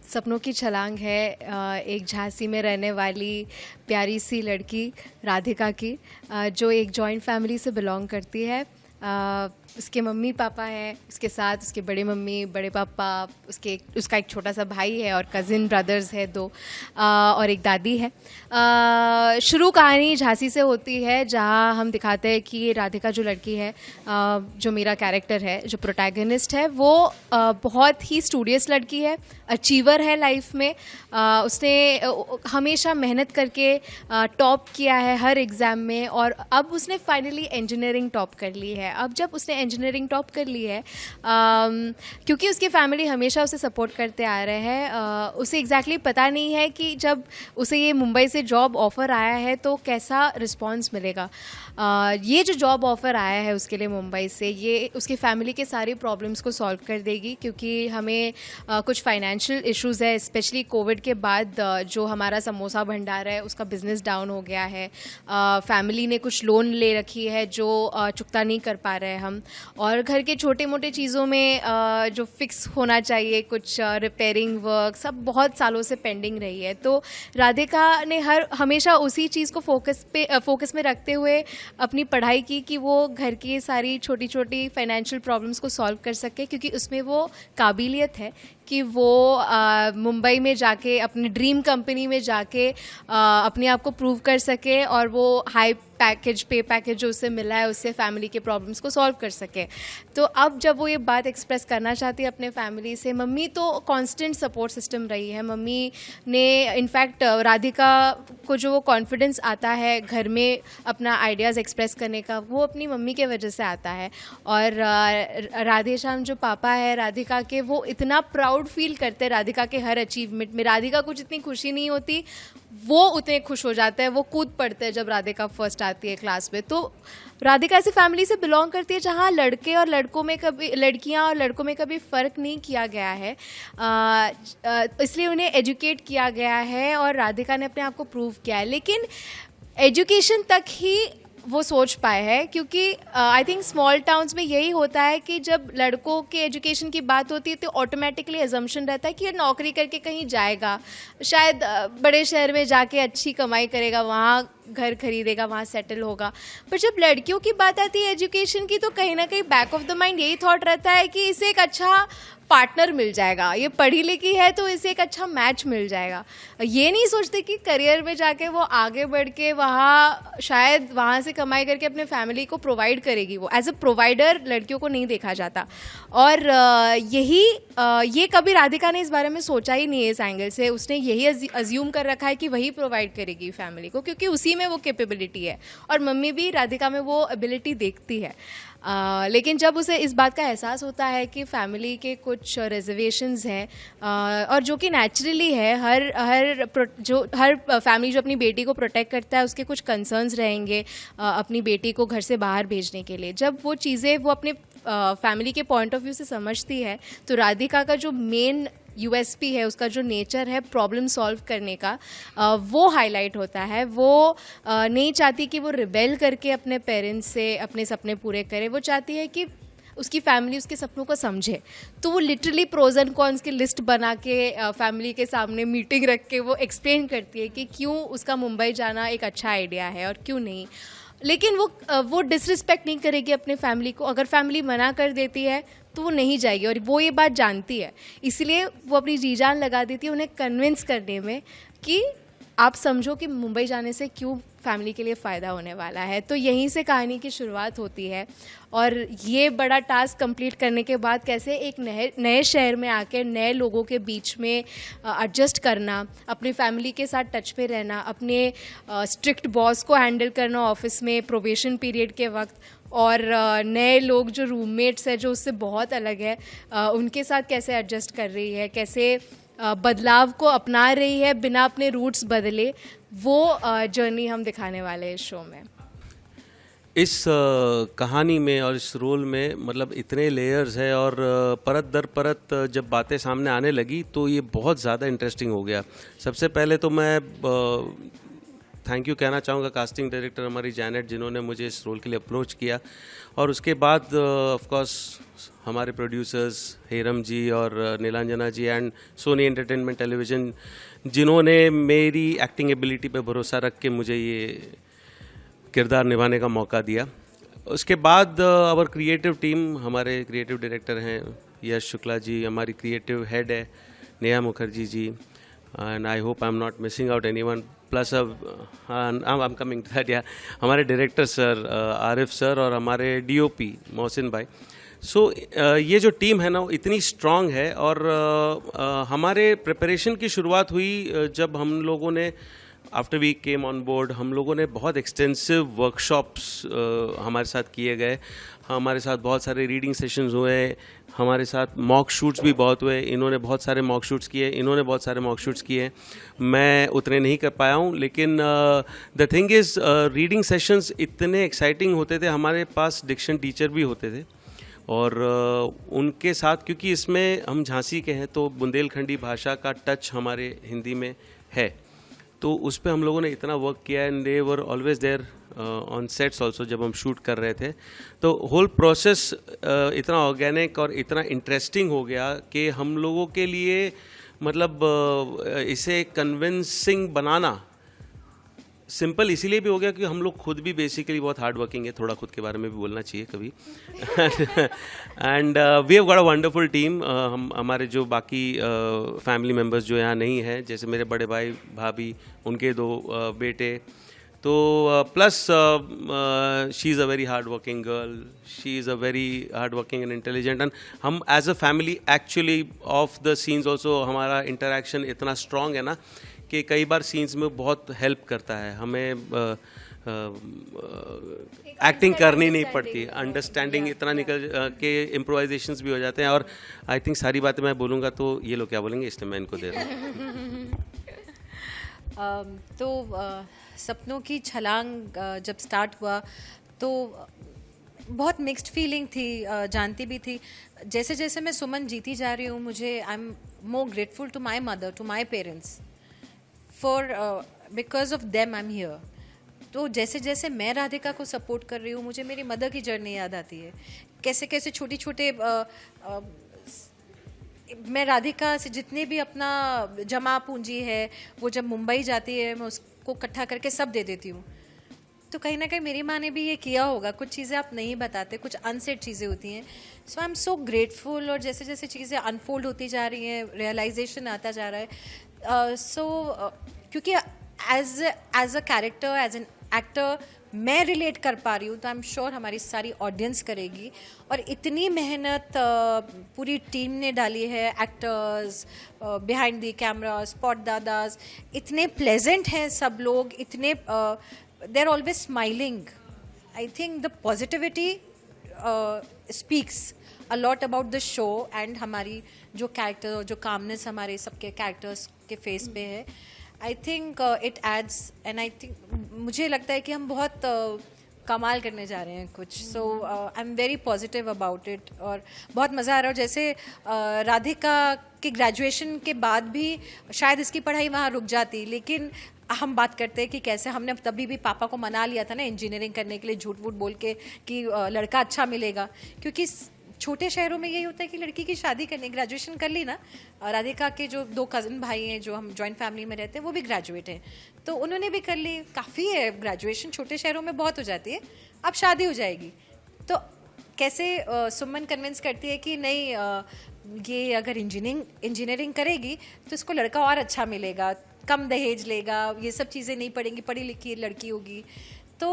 सपनों की छलांग है एक झांसी में रहने वाली प्यारी सी लड़की राधिका की, जो एक जॉइंट फैमिली से बिलोंग करती है। उसके मम्मी पापा हैं, उसके साथ उसके बड़े मम्मी बड़े पापा, उसका एक छोटा सा भाई है और कज़िन ब्रदर्स है दो, और एक दादी है। शुरू कहानी झांसी से होती है, जहां हम दिखाते हैं कि राधिका जो लड़की है, जो मेरा कैरेक्टर है, जो प्रोटैगनिस्ट है, वो बहुत ही स्टूडियस लड़की है, अचीवर है लाइफ में। उसने हमेशा मेहनत करके टॉप किया है हर एग्ज़ाम में, और अब उसने फाइनली इंजीनियरिंग टॉप कर ली है। अब जब उसने इंजीनियरिंग टॉप कर ली है, क्योंकि उसकी फैमिली हमेशा उसे सपोर्ट करते आ रहे हैं, उसे एग्जैक्टली पता नहीं है कि जब उसे ये मुंबई से जॉब ऑफ़र आया है तो कैसा रिस्पॉन्स मिलेगा। ये जो जॉब ऑफ़र आया है उसके लिए मुंबई से, ये उसकी फैमिली के सारे प्रॉब्लम्स को सॉल्व कर देगी, क्योंकि हमें कुछ फाइनेंशियल इश्यूज़ है, स्पेशली कोविड के बाद जो हमारा समोसा भंडार है उसका बिज़नेस डाउन हो गया है। फैमिली ने कुछ लोन ले रखी है जो चुकता नहीं कर पा रहे हैं हम, और घर के छोटे मोटे चीज़ों में जो फिक्स होना चाहिए, कुछ रिपेयरिंग वर्क, सब बहुत सालों से पेंडिंग रही है। तो राधिका ने हमेशा उसी चीज़ को फोकस में रखते हुए अपनी पढ़ाई की कि वो घर की सारी छोटी छोटी फाइनेंशियल प्रॉब्लम्स को सॉल्व कर सके, क्योंकि उसमें वो काबिलियत है कि वो मुंबई में जाके अपनी ड्रीम कंपनी में जाके अपने आप को प्रूव कर सके, और वो हाई पे पैकेज जो उसे मिला है उससे फैमिली के प्रॉब्लम्स को सॉल्व कर सके। तो अब जब वो ये बात एक्सप्रेस करना चाहती है अपने फैमिली से, मम्मी तो कांस्टेंट सपोर्ट सिस्टम रही है। मम्मी ने इनफैक्ट राधिका को जो वो कॉन्फिडेंस आता है घर में अपना आइडियाज़ एक्सप्रेस करने का, वो अपनी मम्मी के वजह से आता है। और राधेश्याम जो पापा है राधिका के, वो इतना प्राउड फील करते हैं राधिका के हर अचीवमेंट में। राधिका को जितनी खुशी नहीं होती, वो उतने खुश हो जाते हैं, वो कूद पड़ते हैं जब राधिका फर्स्ट आती है क्लास में। तो राधिका ऐसी फैमिली से बिलोंग करती है जहाँ लड़के और लड़कों में कभी, लड़कियाँ और लड़कों में कभी फ़र्क नहीं किया गया है, इसलिए उन्हें एजुकेट किया गया है, और राधिका ने अपने आप को प्रूव किया है। लेकिन एजुकेशन तक ही वो सोच पाए हैं, क्योंकि आई थिंक स्मॉल टाउन्स में यही होता है कि जब लड़कों के एजुकेशन की बात होती है तो ऑटोमेटिकली अजम्पशन रहता है कि ये नौकरी करके कहीं जाएगा, शायद बड़े शहर में जाके अच्छी कमाई करेगा, वहाँ घर खरीदेगा, वहाँ सेटल होगा। पर जब लड़कियों की बात आती है एजुकेशन की, तो कहीं ना कहीं बैक ऑफ द माइंड यही थॉट रहता है कि इसे एक अच्छा पार्टनर मिल जाएगा, ये पढ़ी लिखी है तो इसे एक अच्छा मैच मिल जाएगा। ये नहीं सोचते कि करियर में जाके वो आगे बढ़ के वहाँ शायद वहाँ से कमाई करके अपने फैमिली को प्रोवाइड करेगी। वो एज अ प्रोवाइडर लड़कियों को नहीं देखा जाता, और ये कभी राधिका ने इस बारे में सोचा ही नहीं है इस एंगल से। उसने यही अज्यूम कर रखा है कि वही प्रोवाइड करेगी फैमिली को, क्योंकि उसी में वो कैपेबिलिटी है, और मम्मी भी राधिका में वो एबिलिटी देखती है। लेकिन जब उसे इस बात का एहसास होता है कि फैमिली के कुछ रिजर्वेशंस हैं, और जो कि नेचुरली है, हर फैमिली जो अपनी बेटी को प्रोटेक्ट करता है उसके कुछ कंसर्न्स रहेंगे अपनी बेटी को घर से बाहर भेजने के लिए। जब वो चीज़ें वो अपने फैमिली के पॉइंट ऑफ व्यू से समझती है, तो राधिका का जो मेन यूएसपी है, उसका जो नेचर है प्रॉब्लम सॉल्व करने का, वो हाईलाइट होता है। वो नहीं चाहती कि वो रिबेल करके अपने पेरेंट्स से अपने सपने पूरे करे, वो चाहती है कि उसकी फैमिली उसके सपनों को समझे। तो वो लिटरली प्रोज एंड कॉन्स की लिस्ट बना के फैमिली के सामने मीटिंग रख के वो एक्सप्लेन करती है कि क्यों उसका मुंबई जाना एक अच्छा आइडिया है और क्यों नहीं। लेकिन वो डिसरिस्पेक्ट नहीं करेगी अपने फैमिली को। अगर फैमिली मना कर देती है तो वो नहीं जाएगी, और वो ये बात जानती है, इसलिए वो अपनी जी जान लगा देती है उन्हें कन्विंस करने में कि आप समझो कि मुंबई जाने से क्यों फैमिली के लिए फ़ायदा होने वाला है। तो यहीं से कहानी की शुरुआत होती है, और ये बड़ा टास्क कंप्लीट करने के बाद कैसे एक नए शहर में आकर नए लोगों के बीच में एडजस्ट करना, अपनी फैमिली के साथ टच पे रहना, अपने स्ट्रिक्ट बॉस को हैंडल करना ऑफिस में प्रोबेशन पीरियड के वक्त, और नए लोग जो रूममेट्स हैं जो उससे बहुत अलग है, उनके साथ कैसे एडजस्ट कर रही है, कैसे बदलाव को अपना रही है बिना अपने रूट्स बदले, वो जर्नी हम दिखाने वाले हैं इस शो में। इस कहानी में और इस रोल में मतलब इतने लेयर्स है, और परत दर परत जब बातें सामने आने लगी तो ये बहुत ज़्यादा इंटरेस्टिंग हो गया। सबसे पहले तो मैं थैंक यू कहना चाहूँगा कास्टिंग डायरेक्टर हमारी जैनेट, जिन्होंने मुझे इस रोल के लिए अप्रोच किया, और उसके बाद ऑफ कोर्स हमारे प्रोड्यूसर्स हेरम जी और नीलांजना जी एंड सोनी एंटरटेनमेंट टेलीविज़न, जिन्होंने मेरी एक्टिंग एबिलिटी पे भरोसा रख के मुझे ये किरदार निभाने का मौका दिया। उसके बाद आवर क्रिएटिव टीम, हमारे क्रिएटिव डायरेक्टर हैं यश शुक्ला जी, हमारी क्रिएटिव हेड है Neha Mukherjee ji, and I hope I am not missing out anyone, plus I am coming to that, या हमारे डायरेक्टर सर आरिफ सर और हमारे डीओपी मोहसिन भाई। सो ये जो टीम है ना, वो इतनी स्ट्रांग है, और हमारे प्रिपरेशन की शुरुआत हुई जब हम लोगों ने after we came on board, हम लोगों ने बहुत एक्सटेंसिव वर्कशॉप्स हमारे साथ किए गए, हमारे साथ बहुत सारे रीडिंग सेशंस हुए, हमारे साथ मॉक शूट्स भी बहुत हुए। इन्होंने बहुत सारे मॉक शूट्स किए, इन्होंने बहुत सारे मॉक शूट्स किए, मैं उतने नहीं कर पाया हूँ, लेकिन the thing is reading sessions इतने एक्साइटिंग होते थे। हमारे पास डिक्शन टीचर भी होते थे, और उनके साथ, क्योंकि इसमें हम झांसी के हैं तो बुंदेलखंडी भाषा का टच हमारे हिंदी में है, तो उस पर हम लोगों ने इतना वर्क किया, and they were always there on sets also जब हम शूट कर रहे थे। तो होल प्रोसेस इतना ऑर्गेनिक और इतना इंटरेस्टिंग हो गया कि हम लोगों के लिए मतलब इसे कन्विंसिंग बनाना सिंपल इसीलिए भी हो गया कि हम लोग खुद भी बेसिकली बहुत हार्ड वर्किंग है, थोड़ा खुद के बारे में भी बोलना चाहिए कभी। And we have got a wonderful team. हम हमारे जो बाकी फैमिली मेम्बर्स जो यहाँ नहीं हैं, जैसे मेरे बड़े भाई भाभी, उनके 2 बेटे, तो plus she is a very hard working girl, she is a very hard working and intelligent, and हम as a family actually off the scenes also हमारा इंटरेक्शन इतना स्ट्रॉन्ग है ना कि कई बार सीन्स में बहुत हेल्प करता है हमें, एक्टिंग करनी नहीं पड़ती, अंडरस्टैंडिंग इतना निकल के इम्प्रोवाइजेशंस भी हो जाते हैं। और आई थिंक सारी बातें मैं बोलूँगा तो ये लोग क्या बोलेंगे, इसलिए मैं इनको दे रहा हूँ। तो सपनों की छलांग जब स्टार्ट हुआ तो बहुत मिक्स्ड फीलिंग थी, जानती भी थी। जैसे जैसे मैं सुमन जीती जा रही हूँ, मुझे I am more grateful to my mother, to my parents, for because of them I am here. तो जैसे जैसे मैं राधिका को सपोर्ट कर रही हूँ, मुझे मेरी मदर की जर्नी याद आती है, कैसे कैसे छोटी छोटे मैं राधिका से जितने भी अपना जमा पूंजी है, वो जब मुंबई जाती है मैं उसको इकट्ठा करके सब दे देती हूँ। तो कहीं ना कहीं मेरी माँ ने भी ये किया होगा, कुछ चीज़ें आप नहीं बताते, कुछ अनसेड चीज़ें होती हैं। सो आई एम सो ग्रेटफुल, और जैसे जैसे चीज़ें अनफोल्ड होती जा रही हैं, रियलाइजेशन आता जा रहा है। क्योंकि as a character, as an actor मैं रिलेट कर पा रही हूँ, तो आई एम श्योर हमारी सारी ऑडियंस करेगी। और इतनी मेहनत पूरी टीम ने डाली है, actors, behind the camera, spot दादाज, इतने प्लेजेंट हैं सब लोग, इतने they are always smiling. I think the positivity speaks a lot about the show, and हमारी जो कैरेक्टर, जो कामनेस हमारे सबके कैरेक्टर्स के फेस पे है, आई think it adds, and I think मुझे लगता है कि हम बहुत कमाल करने जा रहे हैं कुछ। So I am very positive about it, और बहुत मज़ा आ रहा है। जैसे राधिका की ग्रेजुएशन के बाद भी शायद इसकी पढ़ाई वहाँ रुक जाती, लेकिन हम बात करते हैं कि कैसे हमने तभी भी पापा को मना लिया था ना इंजीनियरिंग करने के लिए, झूठ वूठ बोल के कि लड़का अच्छा मिलेगा, क्योंकि छोटे शहरों में यही होता है कि लड़की की शादी करनी, ग्रेजुएशन कर ली ना। राधिका के जो 2 कज़न भाई हैं जो हम जॉइंट फैमिली में रहते हैं, वो भी ग्रेजुएट हैं, तो उन्होंने भी कर ली। काफ़ी है, ग्रेजुएशन छोटे शहरों में बहुत हो जाती है, अब शादी हो जाएगी। तो कैसे सुमन कन्विंस करती है कि नहीं, ये अगर इंजीनियरिंग करेगी तो इसको लड़का और अच्छा मिलेगा, कम दहेज लेगा, ये सब चीज़ें नहीं पड़ेंगी, पढ़ी लिखी लड़की होगी। तो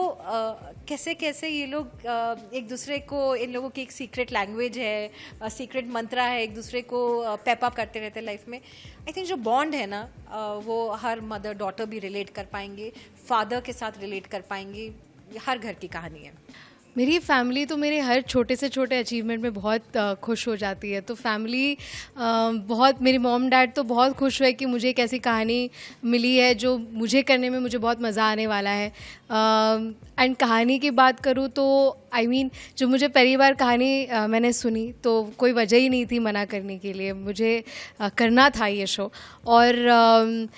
कैसे कैसे ये लोग एक दूसरे को, इन लोगों की एक सीक्रेट लैंग्वेज है, सीक्रेट मंत्रा है, एक दूसरे को पेप अप करते रहते हैं लाइफ में। आई थिंक जो बॉन्ड है ना, वो हर मदर डॉटर भी रिलेट कर पाएंगे, फादर के साथ रिलेट कर पाएंगे, हर घर की कहानी है। मेरी फैमिली तो मेरे हर छोटे से छोटे अचीवमेंट में बहुत खुश हो जाती है। तो फैमिली बहुत, मेरी मॉम डैड तो बहुत खुश हुए कि मुझे एक ऐसी कहानी मिली है जो मुझे करने में मुझे बहुत मज़ा आने वाला है। एंड कहानी की बात करूँ तो आई मीन जो मुझे पहली बार कहानी मैंने सुनी तो कोई वजह ही नहीं थी मना करने के लिए, मुझे करना था ये शो। और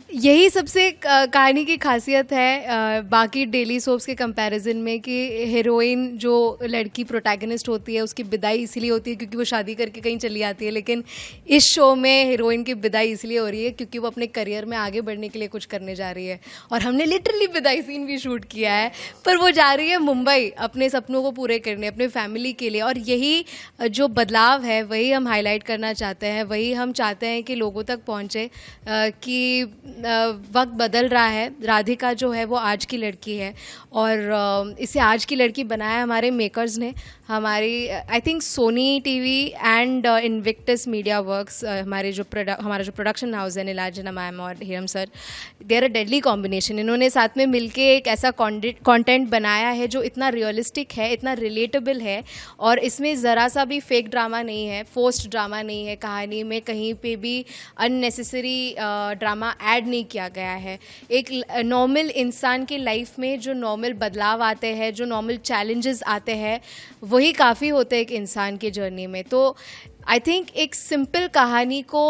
यही सबसे कहानी की खासियत है बाकी डेली सोप्स के कंपैरिजन में कि हीरोइन जो लड़की प्रोटैगनिस्ट होती है उसकी विदाई इसलिए होती है क्योंकि वो शादी करके कहीं चली आती है, लेकिन इस शो में हीरोइन की विदाई इसलिए हो रही है क्योंकि वो अपने करियर में आगे बढ़ने के लिए कुछ करने जा रही है। और हमने लिटरली विदाई सीन भी शूट किया है, पर वो जा रही है मुंबई अपने सपनों को पूरे करने, अपने फैमिली के लिए। और यही जो बदलाव है वही हम हाईलाइट करना चाहते हैं, वही हम चाहते हैं कि लोगों तक पहुँचे कि वक्त बदल रहा है। राधिका जो है वो आज की लड़की है और इसे आज की लड़की बनाया हमारे मेकर्स ने। हमारी I think Sony TV and Invictus media works, हमारा जो प्रोडक्शन हाउस है, नीलांजना मैम और हीरम sir, they are a deadly combination. इन्होंने साथ में मिलके एक ऐसा कंटेंट बनाया है जो इतना रियलिस्टिक है, इतना रिलेटेबल है, और इसमें ज़रा सा भी फेक ड्रामा नहीं है, फोर्स्ड ड्रामा नहीं है। कहानी में कहीं पे भी अननेसेसरी ड्रामा ऐड नहीं किया गया है। एक नॉर्मल इंसान की लाइफ में जो नॉर्मल बदलाव आते हैं, जो नॉर्मल चैलेंजेस आते हैं, वही काफ़ी होते हैं एक इंसान की जर्नी में। तो आई थिंक एक सिंपल कहानी को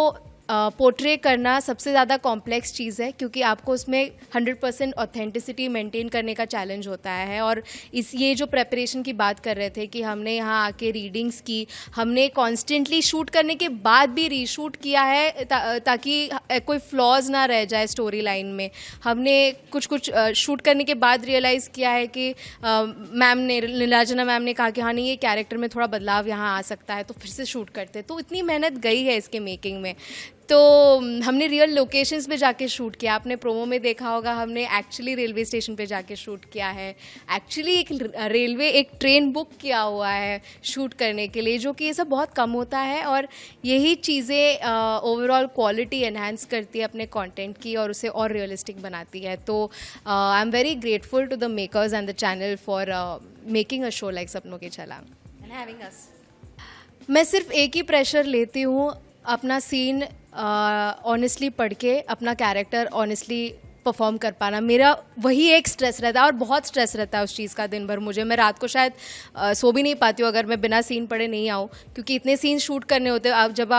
पोर्ट्रे करना सबसे ज़्यादा कॉम्प्लेक्स चीज़ है, क्योंकि आपको उसमें 100% ऑथेंटिसिटी मेंटेन करने का चैलेंज होता है। और ये जो प्रेपरेशन की बात कर रहे थे कि हमने यहाँ आके रीडिंग्स की, हमने कॉन्स्टेंटली शूट करने के बाद भी रीशूट किया है ताकि कोई फ्लॉज ना रह जाए स्टोरी लाइन में। हमने कुछ शूट करने के बाद रियलाइज़ किया है कि मैम ने, नीलांजना मैम ने कहा कि हाँ नहीं, ये कैरेक्टर में थोड़ा बदलाव यहाँ आ सकता है, तो फिर से शूट करते। तो इतनी मेहनत गई है इसके मेकिंग में। तो हमने रियल लोकेशंस पे जाके शूट किया। आपने प्रोमो में देखा होगा, हमने एक्चुअली रेलवे स्टेशन पे जाके शूट किया है। एक्चुअली एक ट्रेन बुक किया हुआ है शूट करने के लिए, जो कि ये सब बहुत कम होता है। और यही चीज़ें ओवरऑल क्वालिटी एनहांस करती है अपने कंटेंट की और उसे और रियलिस्टिक बनाती है। तो I am very grateful to the makers and the channel for making a show like Sapnon Ki छलांग एंड हैविंग अस। मैं सिर्फ एक ही प्रेशर लेती हूँ, अपना सीन ऑनेस्टली पढ़ के अपना कैरेक्टर ऑनेस्टली परफॉर्म कर पाना। मेरा वही एक स्ट्रेस रहता है, और बहुत स्ट्रेस रहता है उस चीज़ का दिन भर मुझे। मैं रात को शायद सो भी नहीं पाती हूँ अगर मैं बिना सीन पढ़े नहीं आऊँ, क्योंकि इतने सीन शूट करने होते हैं। जब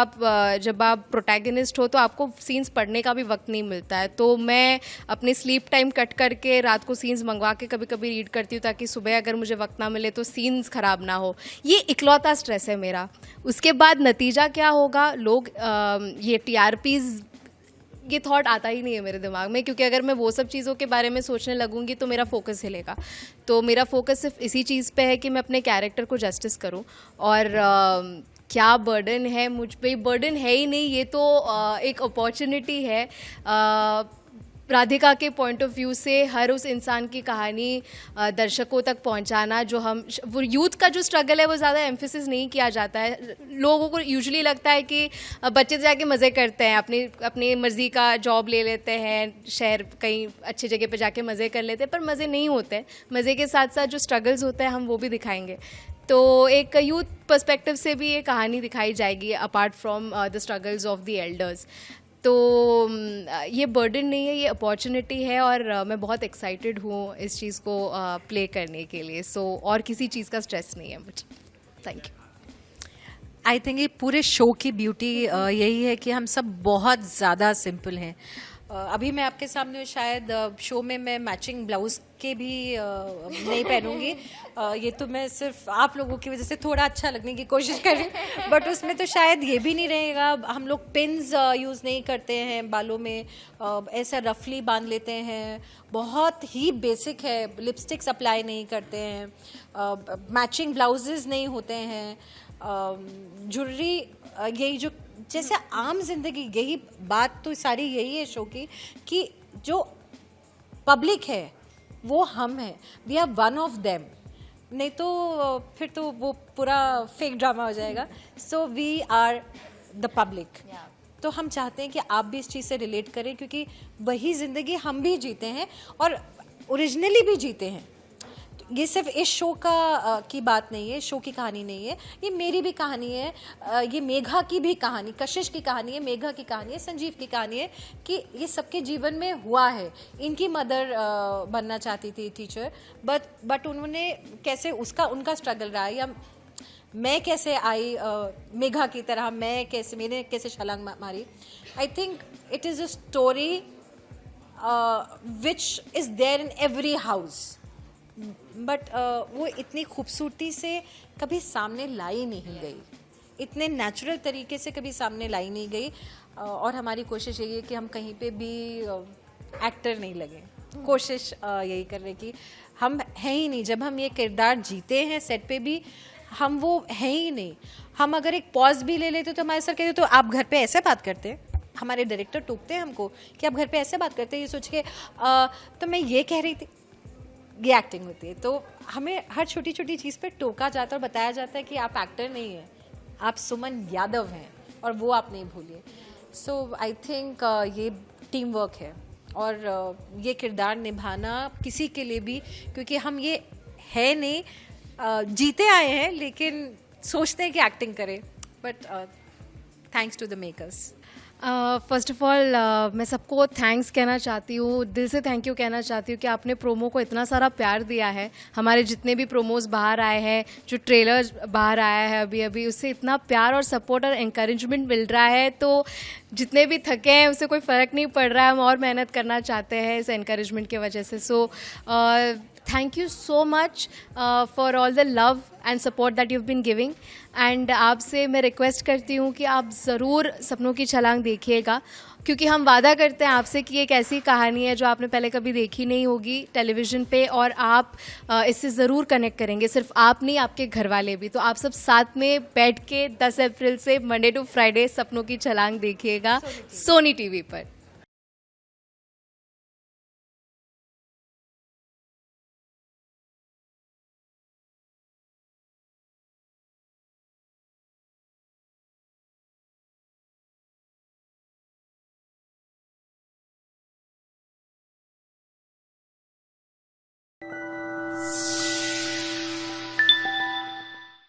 आप प्रोटैगनिस्ट हो तो आपको सीन्स पढ़ने का भी वक्त नहीं मिलता है। तो मैं अपनी स्लीप टाइम कट करके रात को सीन्स मंगवा के कभी कभी रीड करती हूँ, ताकि सुबह अगर मुझे वक्त ना मिले तो सीन्स ख़राब ना हो। ये इकलौता स्ट्रेस है मेरा। उसके बाद नतीजा क्या होगा, लोग ये TRPs, ये थॉट आता ही नहीं है मेरे दिमाग में, क्योंकि अगर मैं वो सब चीज़ों के बारे में सोचने लगूंगी तो मेरा फोकस हिलेगा। तो मेरा फोकस सिर्फ इसी चीज़ पे है कि मैं अपने कैरेक्टर को जस्टिस करूं। और क्या बर्डन है मुझ पे? बर्डन है ही नहीं, ये तो एक अपॉर्चुनिटी है। राधिका के पॉइंट ऑफ व्यू से हर उस इंसान की कहानी दर्शकों तक पहुंचाना, जो वो यूथ का जो स्ट्रगल है वो ज़्यादा एम्फेसिस नहीं किया जाता है। लोगों को यूजुअली लगता है कि बच्चे जाके मज़े करते हैं, अपनी मर्ज़ी का जॉब ले लेते हैं, शहर कहीं अच्छी जगह पे जाके मज़े कर लेते हैं, पर मज़े नहीं होते। मज़े के साथ साथ जो स्ट्रगल्स होते हैं हम वो भी दिखाएंगे। तो एक यूथ पर्सपेक्टिव से भी ये कहानी दिखाई जाएगी, apart from the struggles of the elders. तो ये बर्डन नहीं है, ये अपॉर्चुनिटी है, और मैं बहुत एक्साइटेड हूँ इस चीज़ को प्ले करने के लिए। सो और किसी चीज़ का स्ट्रेस नहीं है मुझे। Thank you. आई थिंक ये पूरे शो की ब्यूटी यही है कि हम सब बहुत ज़्यादा सिंपल हैं। अभी मैं आपके सामने शायद शो में मैं मैचिंग ब्लाउज के भी नहीं पहनूंगी। ये तो मैं सिर्फ आप लोगों की वजह से थोड़ा अच्छा लगने की कोशिश कर रही हूँ, बट उसमें तो शायद ये भी नहीं रहेगा। हम लोग पिन्स यूज़ नहीं करते हैं बालों में, ऐसा रफली बांध लेते हैं, बहुत ही बेसिक है। लिपस्टिक्स अप्लाई नहीं करते हैं, मैचिंग ब्लाउजेज नहीं होते हैं, ज्वेलरी यही जो जैसे आम जिंदगी, यही बात तो सारी यही है शो की, कि जो पब्लिक है वो हम हैं, we are one of them. नहीं तो फिर तो वो पूरा फेक ड्रामा हो जाएगा। So we are the public. तो हम चाहते हैं कि आप भी इस चीज़ से रिलेट करें, क्योंकि वही ज़िंदगी हम भी जीते हैं और ओरिजिनली भी जीते हैं। ये सिर्फ इस शो की बात नहीं है, शो की कहानी नहीं है, ये मेरी भी कहानी है, ये मेघा की भी कहानी, कशिश की कहानी है, मेघा की कहानी है, संजीव की कहानी है, कि ये सबके जीवन में हुआ है। इनकी मदर बनना चाहती थी टीचर, बट उन्होंने कैसे उनका स्ट्रगल रहा, या मैं कैसे आई मेघा की तरह, मैंने कैसे छलांग मारी। I think it is a story which is there in every house, but वो इतनी खूबसूरती से कभी सामने लाई नहीं गई, इतने नेचुरल तरीके से कभी सामने लाई नहीं गई। और हमारी कोशिश यही है कि हम कहीं पे भी एक्टर नहीं लगे, कोशिश यही करने की। हम हैं ही नहीं, जब हम ये किरदार जीते हैं सेट पे भी हम वो हैं ही नहीं। हम अगर एक पॉज भी ले लेते तो हमारे सर कहते तो आप घर पे ऐसे बात करते हैं, हमारे डायरेक्टर टोकते हैं हमको कि आप घर पे ऐसे बात करते हैं, ये सोच के तो मैं ये कह रही थी, ये एक्टिंग होती है। तो हमें हर छोटी छोटी चीज़ पे टोका जाता है और बताया जाता है कि आप एक्टर नहीं हैं, आप सुमन यादव हैं और वो आप नहीं भूलिए। सो आई थिंक ये टीम वर्क है और ये किरदार निभाना किसी के लिए भी, क्योंकि हम ये है नहीं, जीते आए हैं लेकिन सोचते हैं कि एक्टिंग करें, but thanks to the makers. First of all मैं सबको थैंक्स कहना चाहती हूँ, दिल से थैंक यू कहना चाहती हूँ कि आपने प्रोमो को इतना सारा प्यार दिया है। हमारे जितने भी प्रोमोज बाहर आए हैं, जो ट्रेलर बाहर आया है अभी अभी, उससे इतना प्यार और सपोर्ट और एनकरेजमेंट मिल रहा है, तो जितने भी थके हैं उससे कोई फ़र्क नहीं पड़ रहा है, हम और मेहनत करना चाहते हैं इस एनकरेजमेंट की वजह से। So thank you so much for all the love and support that you been giving. And आपसे मैं रिक्वेस्ट करती हूँ कि आप ज़रूर सपनों की छलांग देखिएगा, क्योंकि हम वादा करते हैं आपसे कि एक ऐसी कहानी है जो आपने पहले कभी देखी नहीं होगी टेलीविज़न पे, और आप इससे ज़रूर कनेक्ट करेंगे। सिर्फ आप नहीं, आपके घर वाले भी। तो आप सब साथ में बैठ के 10 अप्रैल से मंडे टू फ्राइडे सपनों की छलांग देखिएगा सोनी टीवी पर।